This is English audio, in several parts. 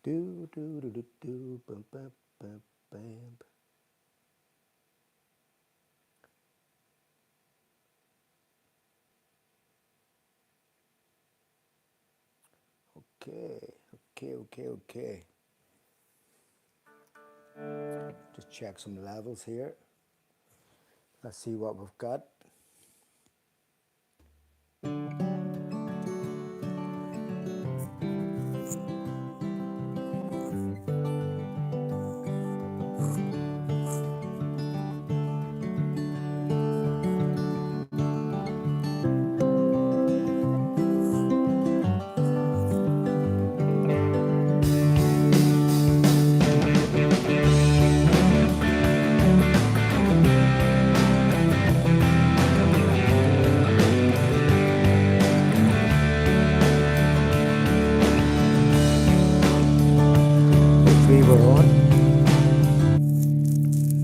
Do do do do do bum bum bum bam. Okay. Just check some levels here. Let's see what we've got.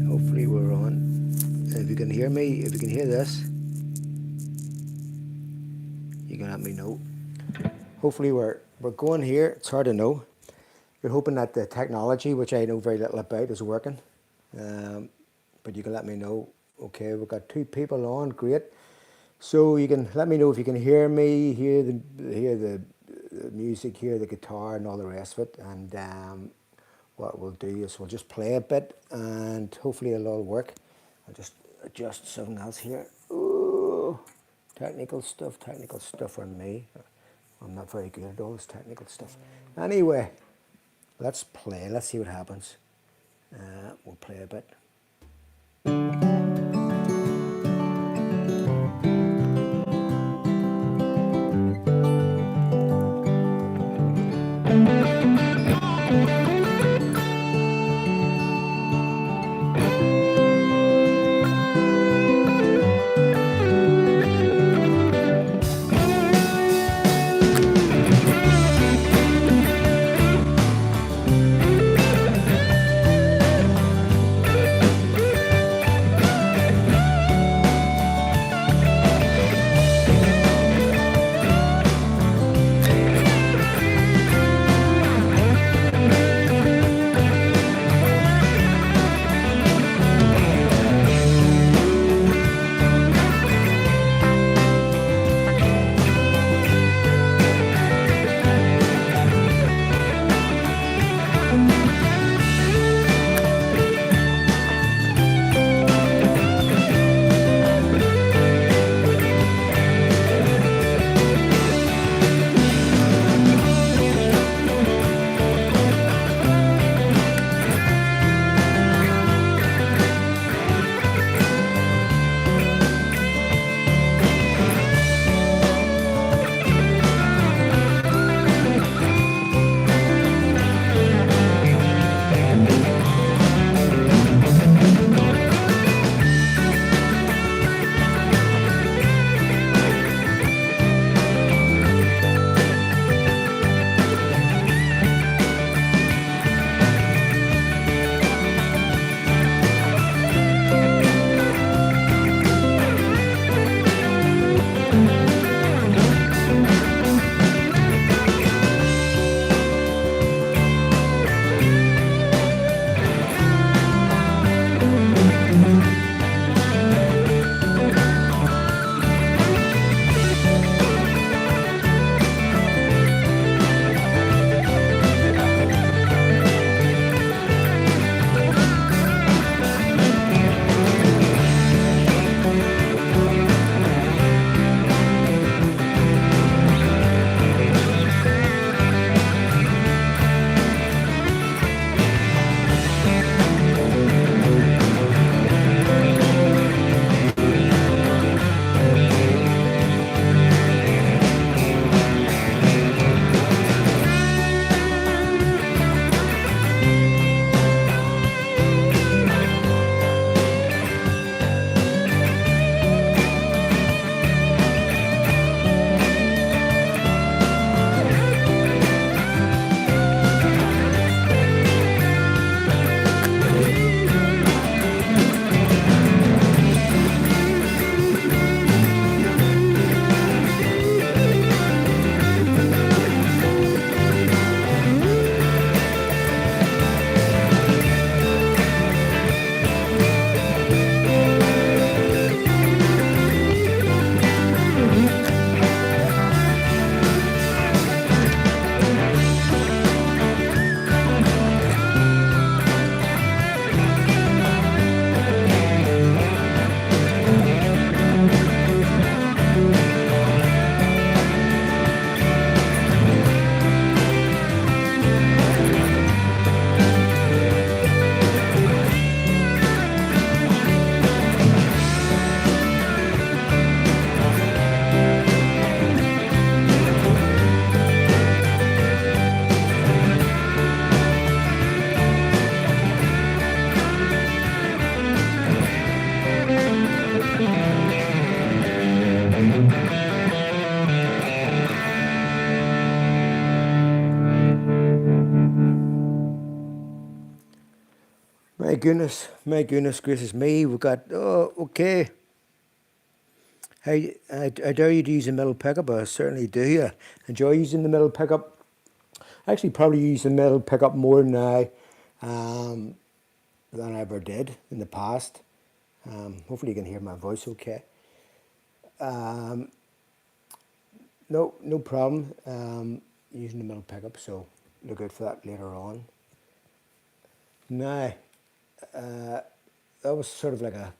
Hopefully we're on. If you can hear me, if you can hear this, you can let me know. Hopefully we're going here. It's hard to know. We're hoping that the technology, which I know very little about, is working. But you can let me know. Okay, we've got 2 people on. Great. So you can let me know if you can hear me, hear the music, hear the guitar, and all the rest of it. And what we'll do is we'll just play a bit, and hopefully it'll all work. I'll just adjust something else here. Ooh, technical stuff on me. I'm not very good at all this technical stuff. Anyway, let's play. Let's see what happens. We'll play a bit. my goodness gracious me, we've got, oh, okay. I dare you to use a middle pickup, I certainly do. I enjoy using the middle pickup. I actually probably use the middle pickup more now than I ever did in the past. Hopefully you can hear my voice okay. No problem using the middle pickup, so look out for that later on. Now, that was sort of like a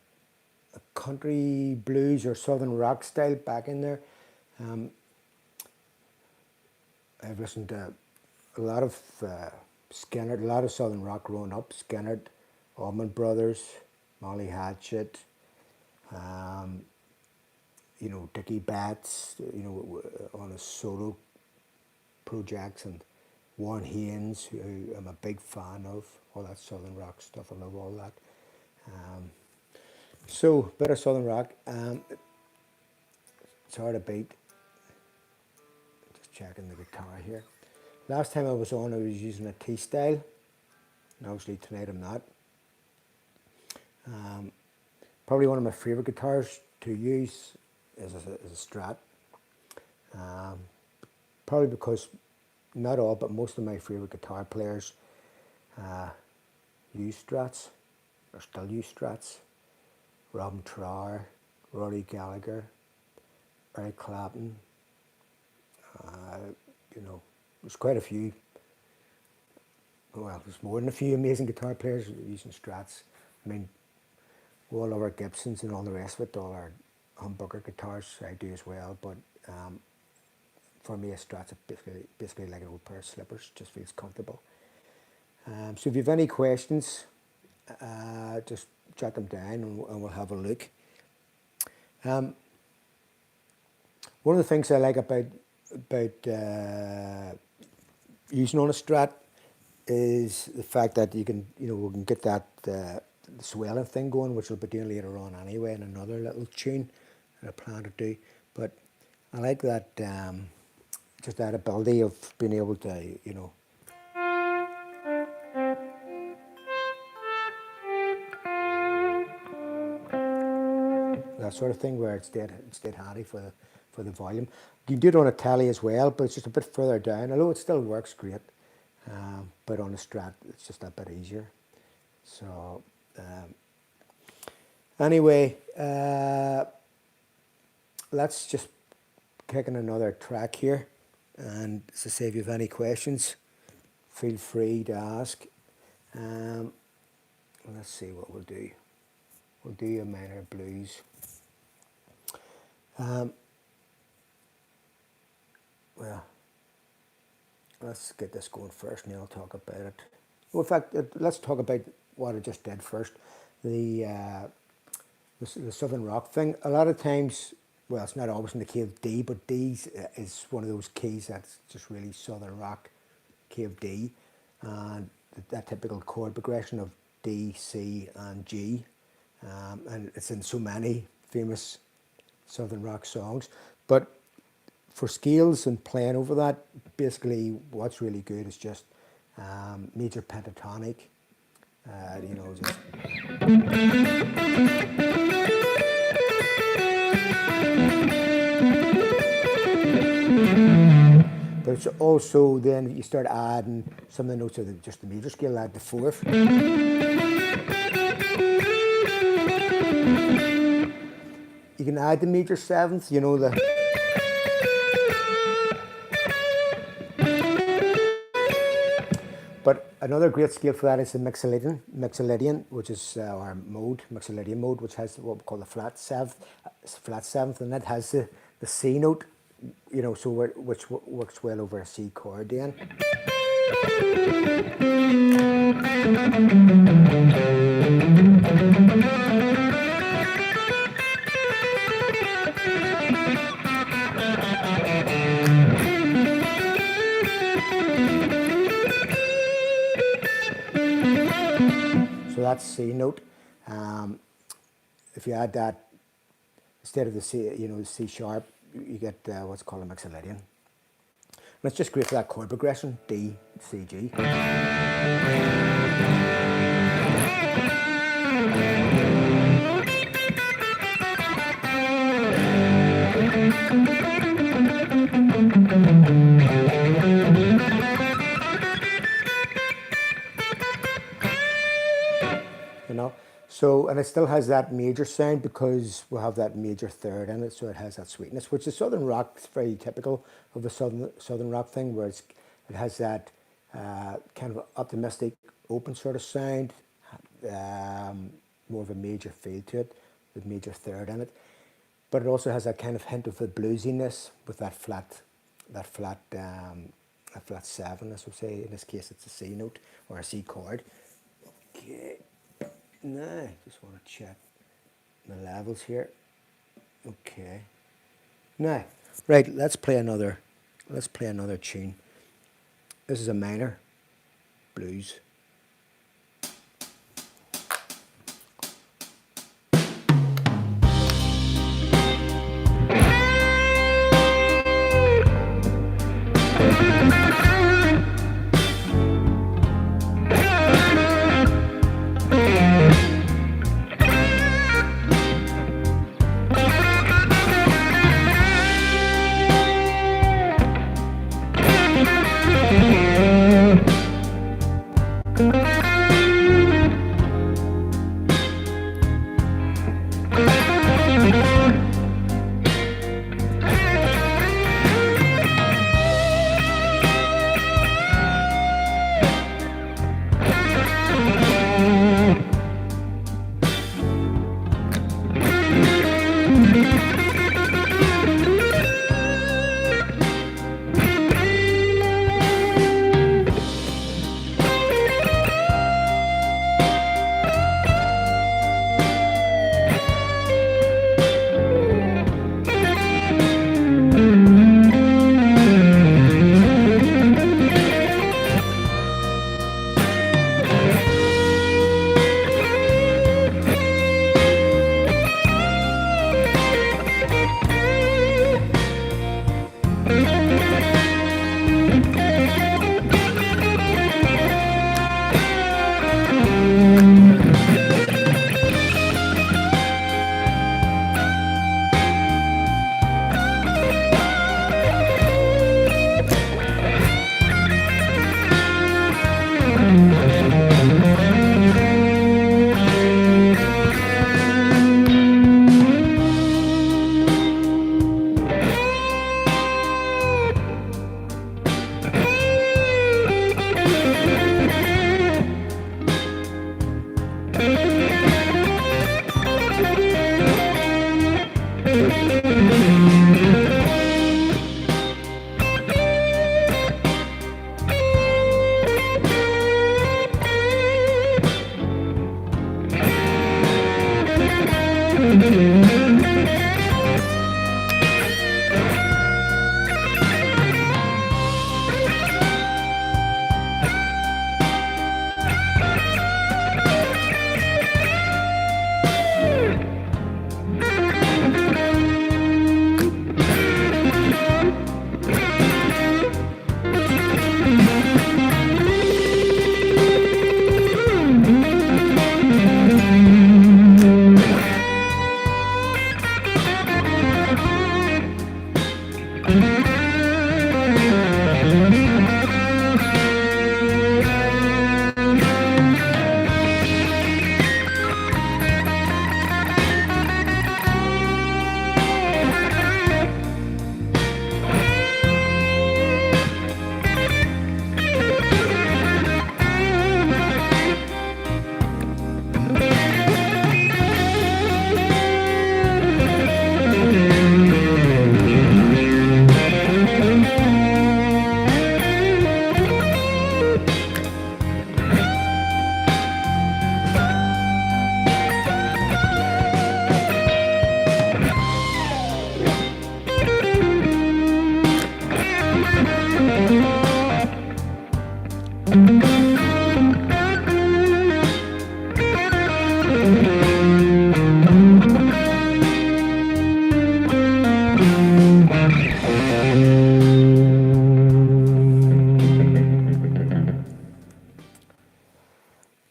country blues or southern rock style back in there. I've listened to a lot of Skinner, a lot of southern rock growing up. Skinner, Allman Brothers, Molly Hatchet, you know, Dickie Betts, you know, on his solo projects, and Warren Haynes, who I'm a big fan of, all that southern rock stuff. I love all that. So, bit of southern rock. It's hard to beat. Just checking the guitar here. Last time I was on, I was using a T-style, and obviously tonight I'm not. Probably one of my favourite guitars to use is a Strat. Probably because, not all, but most of my favourite guitar players use Strats, or still use Strats. Robin Trower, Rory Gallagher, Eric Clapton, you know, there's quite a few, well, there's more than a few amazing guitar players using Strats. I mean, all our Gibsons and all the rest of it, all our humbucker guitars I do as well, but for me a Strat's basically like an old pair of slippers, just feels comfortable. So if you have any questions, just jot them down and we'll have a look. One of the things I like about using on a Strat is the fact that you can, you know, we can get that the swelling thing going, which we'll be doing later on anyway in another little tune that I plan to do. But I like that, just that ability of being able to, you know, that sort of thing, where it's dead handy for the volume. You can do it on a Tele as well, but it's just a bit further down, although it still works great. But on a Strat, it's just a bit easier. So anyway, let's just kick in another track here, and as I say, if you have any questions, feel free to ask. Let's see what we'll do. We'll do a minor blues. Well, let's get this going first, and then I'll talk about it. Well, in fact, let's talk about what I just did first. The southern rock thing. A lot of times, well, it's not always in the key of D, but D is one of those keys that's just really southern rock, key of D, and that typical chord progression of D, C, and G, and it's in so many famous southern rock songs. But for scales and playing over that, basically what's really good is just major pentatonic, you know, just but it's also then you start adding some of the notes of just the major scale, add the fourth. You can add the major seventh, you know, the but another great scale for that is the Mixolydian, which is our mode, Mixolydian mode, which has what we call the flat seventh, and that has the C note, you know, so which works well over a C chord then. So that's C note. If you add that instead of the C, you know, the C sharp, you get what's called a Mixolydian. And it's just great for that chord progression, D, C, G. So, and it still has that major sound because we'll have that major third in it, so it has that sweetness, which is Southern rock. It's very typical of the Southern rock thing, where it has that kind of optimistic, open sort of sound, more of a major feel to it, with major third in it. But it also has that kind of hint of the bluesiness with that flat seven, as we say. In this case, it's a C note or a C chord. Okay. Now, just want to check the levels here. Okay. Now, right, let's play another tune. This is a minor blues.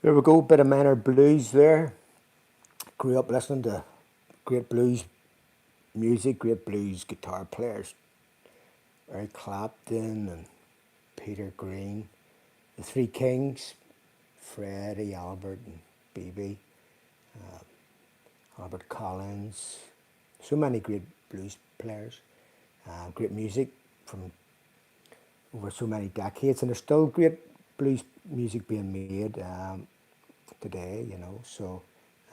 There we go, bit of minor blues there. Grew up listening to great blues music, great blues guitar players. Eric Clapton and Peter Green. The Three Kings, Freddie, Albert and BB. Albert Collins, so many great blues players, great music from over so many decades, and there's still great blues music being made today, you know. So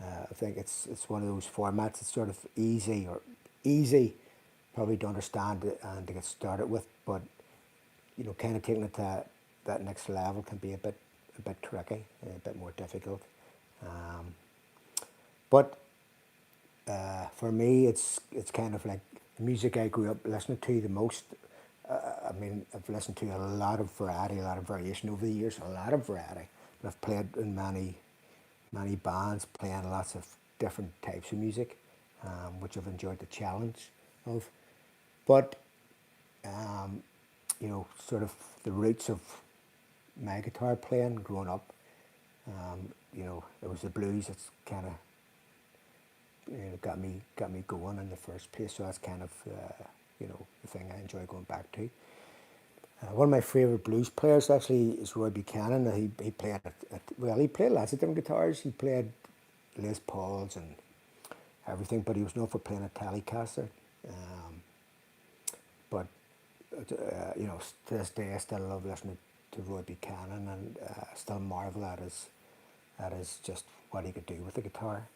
I think it's one of those formats. It's sort of easy, probably to understand it and to get started with, but you know, kind of taking it to that next level can be a bit tricky, a bit more difficult. Um, but for me, it's kind of like the music I grew up listening to the most. I mean, I've listened to a lot of variety, a lot of variation over the years, a lot of variety. And I've played in many bands, playing lots of different types of music, which I've enjoyed the challenge of. But you know, sort of the roots of my guitar playing growing up, you know, it was the blues that's kind of got me going in the first place. So that's kind of you know, the thing I enjoy going back to. One of my favourite blues players actually is Roy Buchanan. He played well, he played lots of different guitars. He played Les Pauls and everything, but he was known for playing a Telecaster. Um, but you know, to this day, I still love listening to Roy Buchanan, and still marvel at his just what he could do with the guitar.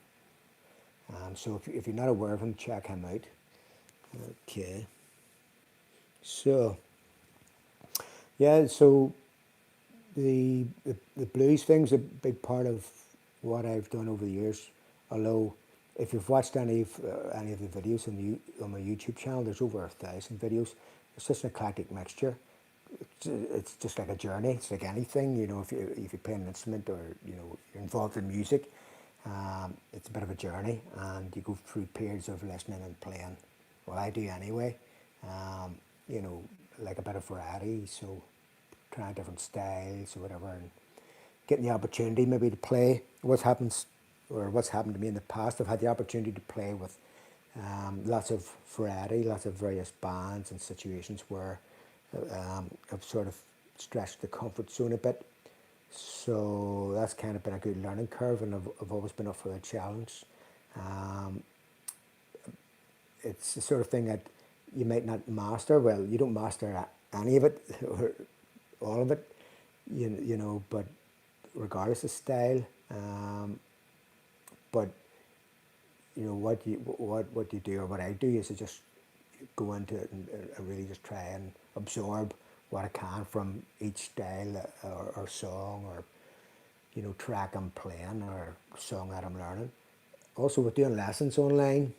So if you're not aware of him, check him out. Okay. So yeah, so the blues thing's a big part of what I've done over the years. Although, if you've watched any of the videos on my YouTube channel, there's over 1,000 videos. It's just an eclectic mixture. It's just like a journey. It's like anything, you know. If you play an instrument, or you know, you're involved in music, it's a bit of a journey, and you go through periods of listening and playing. Well, I do anyway. You know, like a bit of variety. So trying different styles or whatever, and getting the opportunity maybe to play what's happened to me in the past. I've had the opportunity to play with lots of variety, lots of various bands and situations where I've sort of stretched the comfort zone a bit. So that's kind of been a good learning curve, and I've always been up for the challenge. Um, it's the sort of thing that you might not master. Well, you don't master any of it or all of it, you know, but regardless of style. But you know what you do, or what I do, is to just go into it and really just try and absorb what I can from each style, or song, or you know, track I'm playing, or song that I'm learning. Also, with doing lessons online,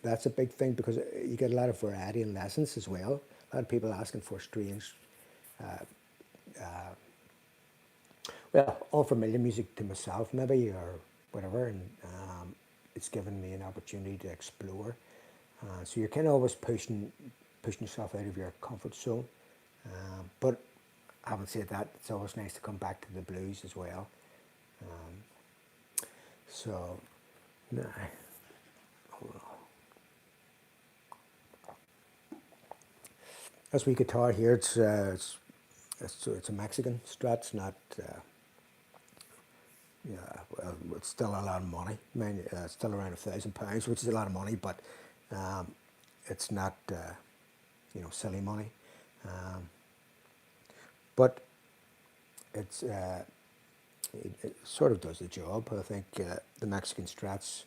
that's a big thing, because you get a lot of variety in lessons as well. A lot of people asking for strange, well, unfamiliar music to myself maybe, or whatever, and it's given me an opportunity to explore. So you're kind of always pushing yourself out of your comfort zone. But having said that, it's always nice to come back to the blues as well. So, nah, this wee guitar here, it's a Mexican Strat. It's not. Yeah, well, it's still a lot of money. I mean, it's still around £1,000, which is a lot of money, but it's not, you know, silly money. But it's it sort of does the job. I think the Mexican Strats,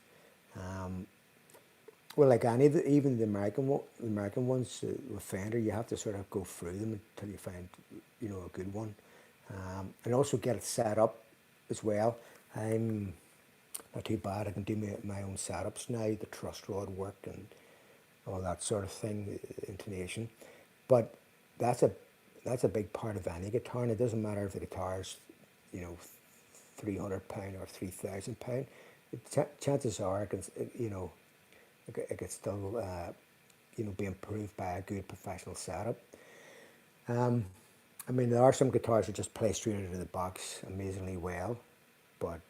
well, like any of even the American ones with Fender, you have to sort of go through them until you find, you know, a good one, and also get it set up as well. I'm not too bad. I can do my own setups now, the truss rod work and all that sort of thing, intonation. But that's a that's a big part of any guitar, and it doesn't matter if the guitar's, you know, £300 or £3,000. Chances are, you know, it could still, you know, be improved by a good professional setup. I mean, there are some guitars that just play straight out of the box amazingly well, but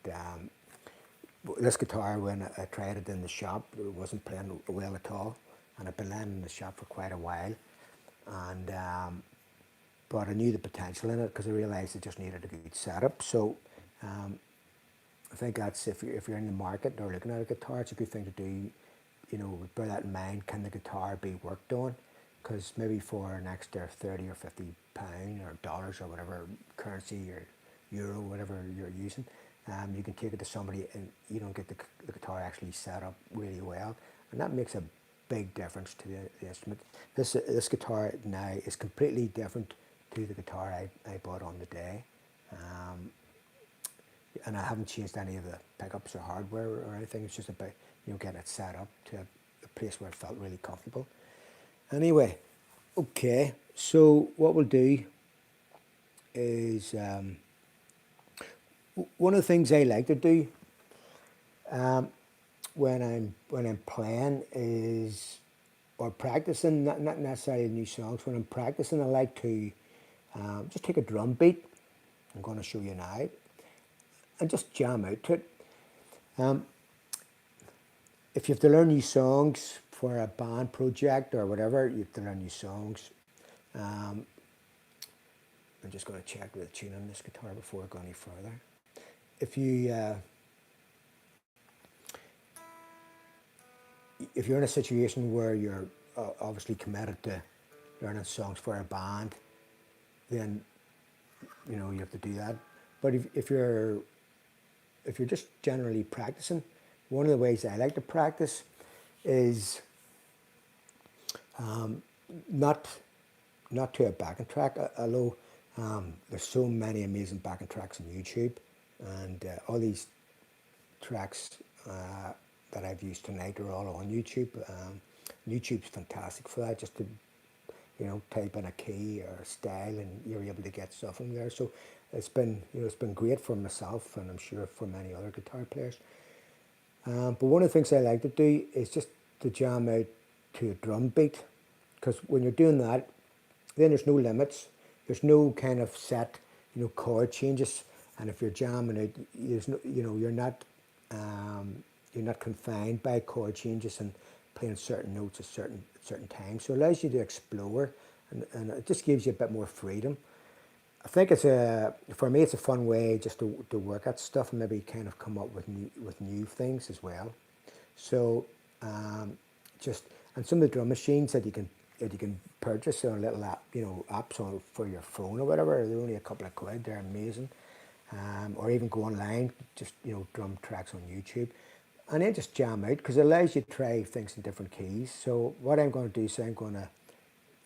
this guitar, when I tried it in the shop, it wasn't playing well at all, and I've been laying in the shop for quite a while, and but I knew the potential in it, because I realised it just needed a good setup. So I think that's if you're in the market or looking at a guitar, it's a good thing to do. You know, bear that in mind. Can the guitar be worked on? Because maybe for an extra 30 or 50 pound or dollars or whatever currency or euro, whatever you're using, you can take it to somebody and you don't get the guitar actually set up really well, and that makes a big difference to the instrument. This guitar now is completely different to the guitar I bought on the day. And I haven't changed any of the pickups or hardware or anything. It's just about, you know, getting it set up to a place where it felt really comfortable. Anyway, okay, so what we'll do is one of the things I like to do when I'm playing is, or practicing, not necessarily new songs. When I'm practicing, I like to just take a drum beat. I'm going to show you now, and just jam out to it. If you have to learn new songs for a band project or whatever, you have to learn new songs. I'm just going to check the tune on this guitar before I go any further. If you're in a situation where you're obviously committed to learning songs for a band, then you know you have to do that. But if you're just generally practicing, one of the ways I like to practice is not to a backing track, although there's so many amazing backing tracks on YouTube, and all these tracks that I've used tonight are all on YouTube. YouTube's fantastic for that, just to, you know, type in a key or a style and you're able to get stuff from there. So it's been, you know, it's been great for myself, and I'm sure for many other guitar players. But one of the things I like to do is just to jam out to a drum beat, because when you're doing that, then there's no limits. There's no kind of set, you know, chord changes. And if you're jamming out, there's no, you know, you're not confined by chord changes and playing certain notes at certain times. So it allows you to explore, and it just gives you a bit more freedom. I think for me, it's a fun way just to work at stuff and maybe kind of come up with new things as well. So and some of the drum machines that you can purchase on little app, you know, apps for your phone or whatever, they're only a couple of quid. They're amazing. Or even go online, just, you know, drum tracks on YouTube, and then just jam out, because it allows you to try things in different keys. So what I'm going to do is I'm going to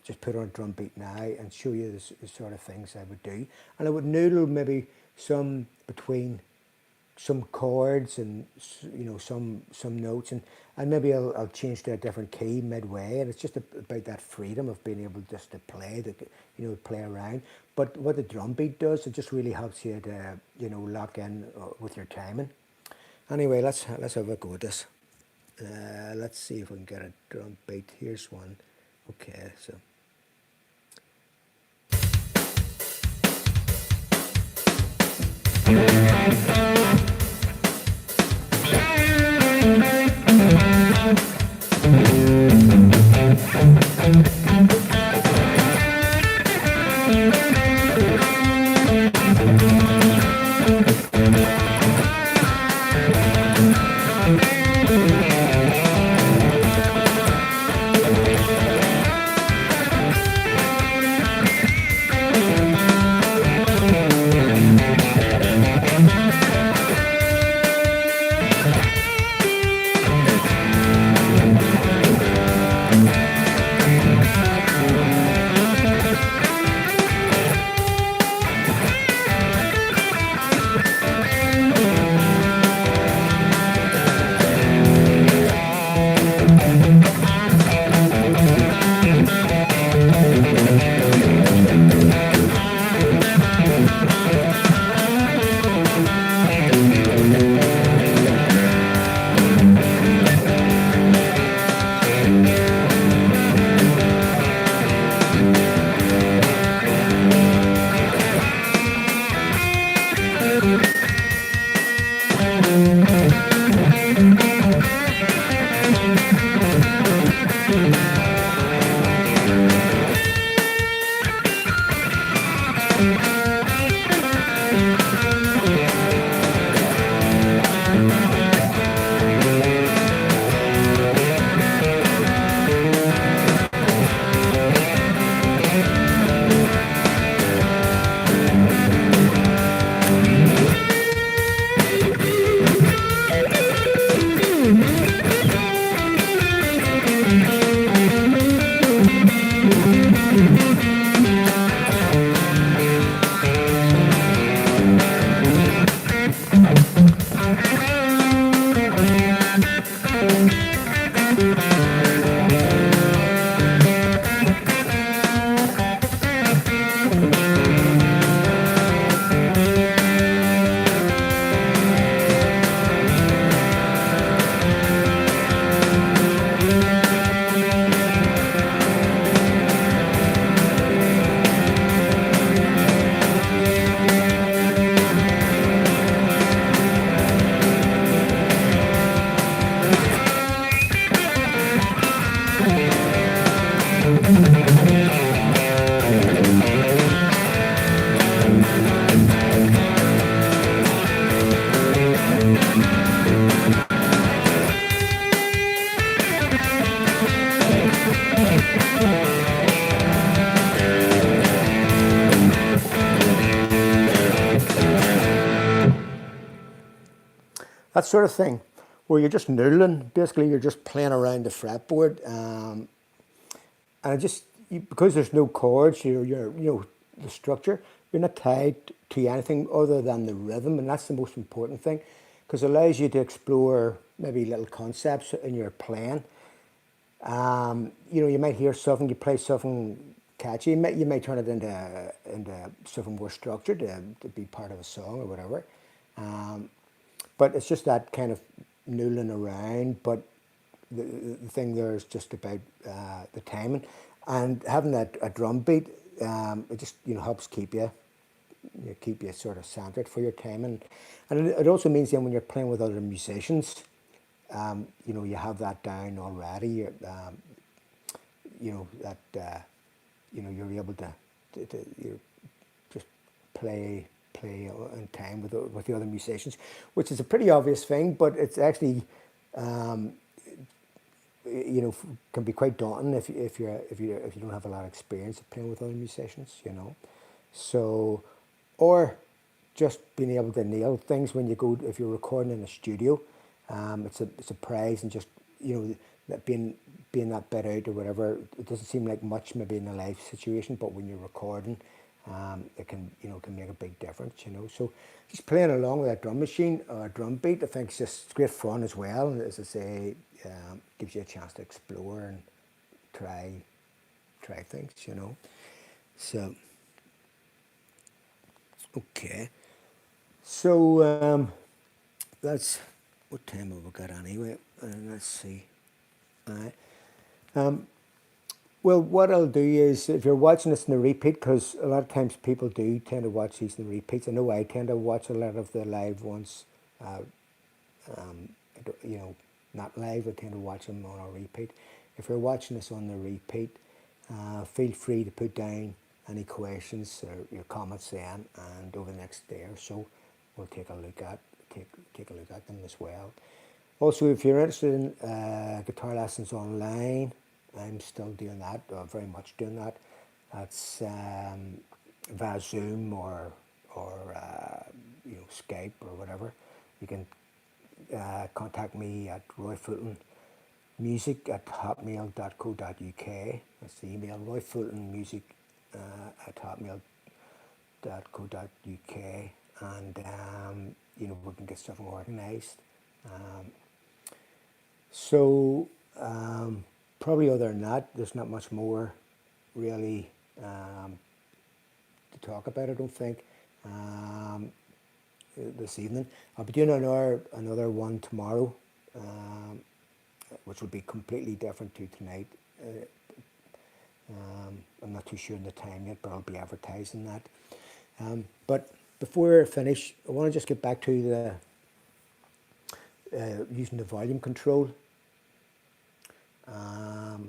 just put on a drum beat now and show you the sort of things I would do. And I would noodle maybe some between some chords and, you know, some notes, and maybe I'll change to a different key midway. And it's just about that freedom of being able just to play, you know, play around. But what the drum beat does, it just really helps you to, you know, lock in with your timing. Anyway, let's have a go at this. Let's see if we can get a drum beat. Here's one. Okay, so. That sort of thing, where you're just noodling. Basically, you're just playing around the fretboard, and it just because there's no chords, the structure. You're not tied to anything other than the rhythm, and that's the most important thing, because it allows you to explore maybe little concepts in your playing. You might hear something, you play something catchy, you might turn it into something more structured to be part of a song or whatever. But it's just that kind of noodling around. But the thing there is just about the timing, and having a drum beat. It just helps keep you sort of centered for your timing, and it also means then when you're playing with other musicians, you have that down already. You're able to just play in time with the other musicians, which is a pretty obvious thing, but it's actually can be quite daunting if you don't have a lot of experience of playing with other musicians. So, or just being able to nail things when you go, if you're recording in a studio. It's a prize, and just that being that bit out or whatever. It doesn't seem like much maybe in a live situation, but when you're recording, it can make a big difference. So just playing along with that drum machine or a drum beat, I think it's just great fun as well. And as I say, gives you a chance to explore and try things. So okay. So that's what time have we got anyway? Let's see. All right. Well, what I'll do is, if you're watching this in the repeat, because a lot of times people do tend to watch these in the repeats. I know I tend to watch a lot of the live ones. Not live. I tend to watch them on a repeat. If you're watching this on the repeat, feel free to put down any questions or your comments then, and over the next day or so, we'll take a look at them as well. Also, if you're interested in guitar lessons online, I'm still doing that, or very much doing that. That's via Zoom or Skype or whatever. You can contact me at royfultonmusic@hotmail.co.uk. That's the email, royfultonmusic@hotmail.co.uk, and we can get stuff organised. Probably other than that, there's not much more really to talk about, I don't think, this evening. I'll be doing another one tomorrow, which will be completely different to tonight. I'm not too sure in the time yet, but I'll be advertising that. But before I finish, I want to just get back to the using the volume control.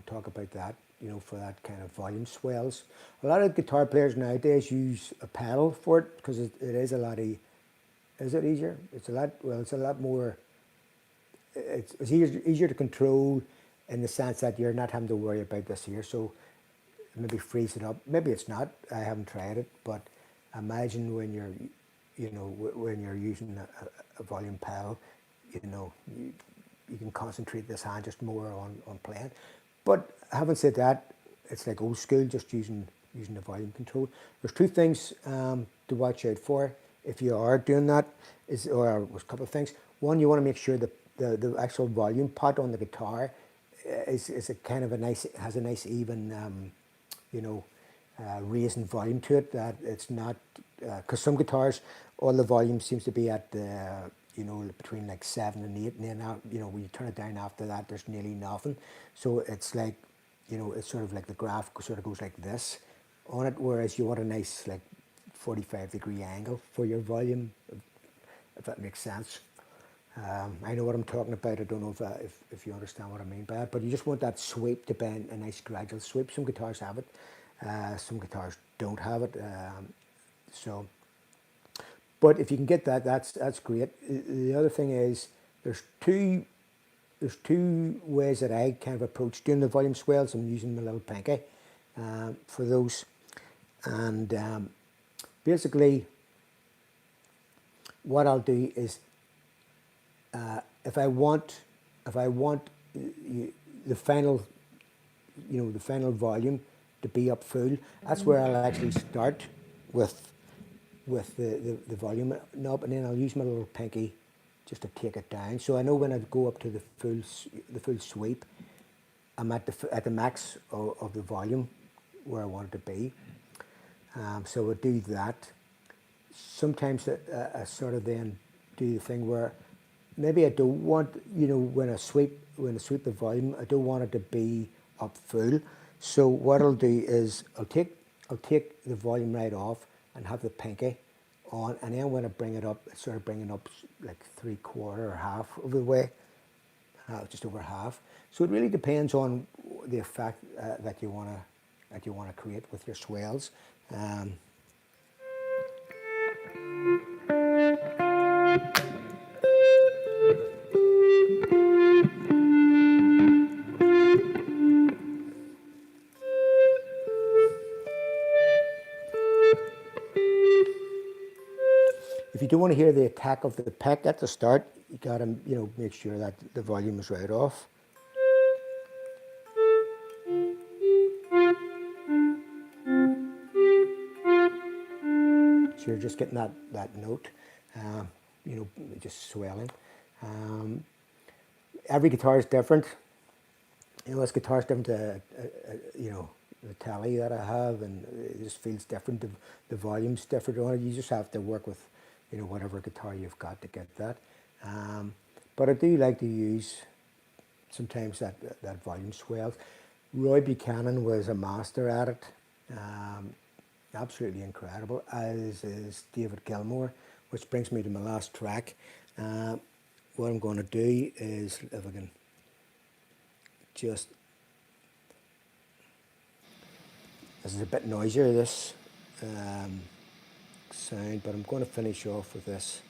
Talk about that, for that kind of volume swells. A lot of guitar players nowadays use a pedal for it, because it is a lot is it easier? It's a lot more, it's easier to control, in the sense that you're not having to worry about this here. So maybe freeze it up. Maybe it's not. I haven't tried it, but imagine when you're, when you're using a volume pedal, you can concentrate this hand just more on playing. But having said that, it's like old school, just using the volume control. There's two things to watch out for if you are doing that. Or a couple of things. One, you want to make sure that the actual volume pot on the guitar is a kind of has a nice even raising volume to it. That it's not, because some guitars, all the volume seems to be at between like 7 and 8, and then when you turn it down after that, there's nearly nothing. So it's like, it's sort of like the graph sort of goes like this on it, whereas you want a nice like 45-degree angle for your volume, if that makes sense. I know what I'm talking about. I don't know if you understand what I mean by it, but you just want that sweep to be a nice gradual sweep. Some guitars have it, some guitars don't have it. So, but if you can get that, that's great. The other thing is there's two ways that I kind of approach doing the volume swells. I'm using my little pinky for those, and basically what I'll do is if I want the final the final volume to be up full, that's where I'll actually start with the volume knob, and then I'll use my little pinky just to take it down. So I know when I go up to the full sweep, I'm at the max of the volume where I want it to be. So I do that. Sometimes I sort of then do the thing where maybe I don't want, when I sweep the volume, I don't want it to be up full. So what I'll do is I'll take the volume right off and have the pinky on, and then when I bring it up, sort of bring it up like 3/4 or half of the way, just over half. So it really depends on the effect that you wanna create with your swells. If you don't want to hear the attack of the pick at the start, you gotta make sure that the volume is right off. So you're just getting that note, just swelling. Every guitar is different. This guitar is different to the Tele that I have, and it just feels different. The volume's different on it. You just have to work with whatever guitar you've got to get that. But I do like to use sometimes that volume swell. Roy Buchanan was a master at it. Absolutely incredible, as is David Gilmour, which brings me to my last track. What I'm going to do is, if I can just, this is a bit noisier, this sound, but I'm going to finish off with this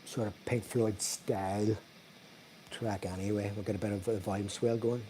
sort of Pink Floyd style track anyway. We'll get a bit of a volume swell going.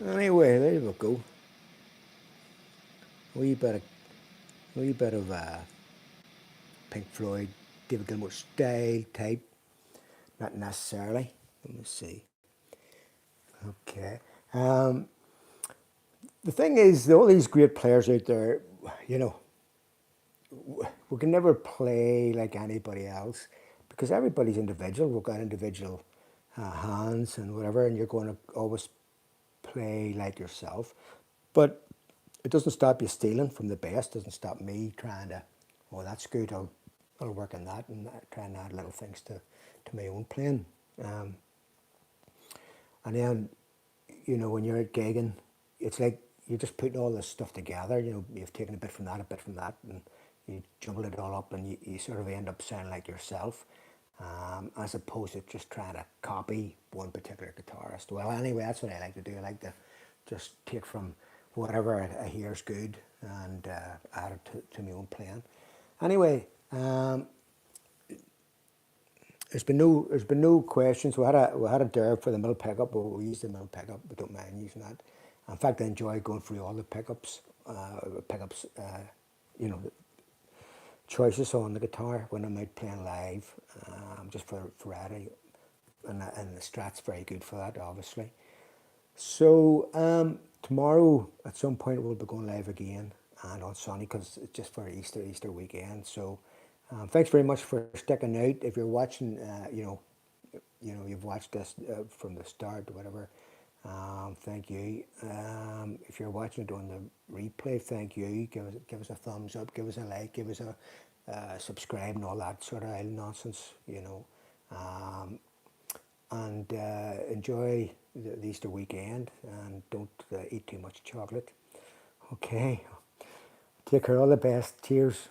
Anyway, there we go. A wee bit of Pink Floyd, David Gilmour style type, not necessarily. Let me see. Okay. The thing is, all these great players out there, you know, we can never play like anybody else because everybody's individual. We've got individual hands and whatever, and you're going to always play like yourself. But it doesn't stop you stealing from the best. Doesn't stop me trying to, oh, that's good. I'll work on that and try and add little things to my own playing. And then, you know, when you're out gigging, it's like you're just putting all this stuff together. You know, you've taken a bit from that, and you jumble it all up, and you sort of end up sounding like yourself, as opposed to just trying to copy one particular guitarist. Well, anyway, that's what I like to do. I like to just take from whatever I hear is good and add it to my own playing. Anyway, there's been no questions. We had a derb for the middle pickup, but we used the middle pickup. We don't mind using that. In fact, I enjoy going through all the pickups, you know, choices on the guitar when I'm out playing live, just for variety, and the Strat's very good for that, obviously. So tomorrow at some point we'll be going live again, and on Sunday because it's just for Easter weekend. So thanks very much for sticking out. If you're watching, you know you've watched this from the start or whatever. Thank you. If you're watching it on the replay, thank you. Give us a thumbs up, give us a like, give us a subscribe and all that sort of nonsense, you know. And enjoy the Easter weekend, and don't eat too much chocolate. Okay. Take care. All the best. Cheers.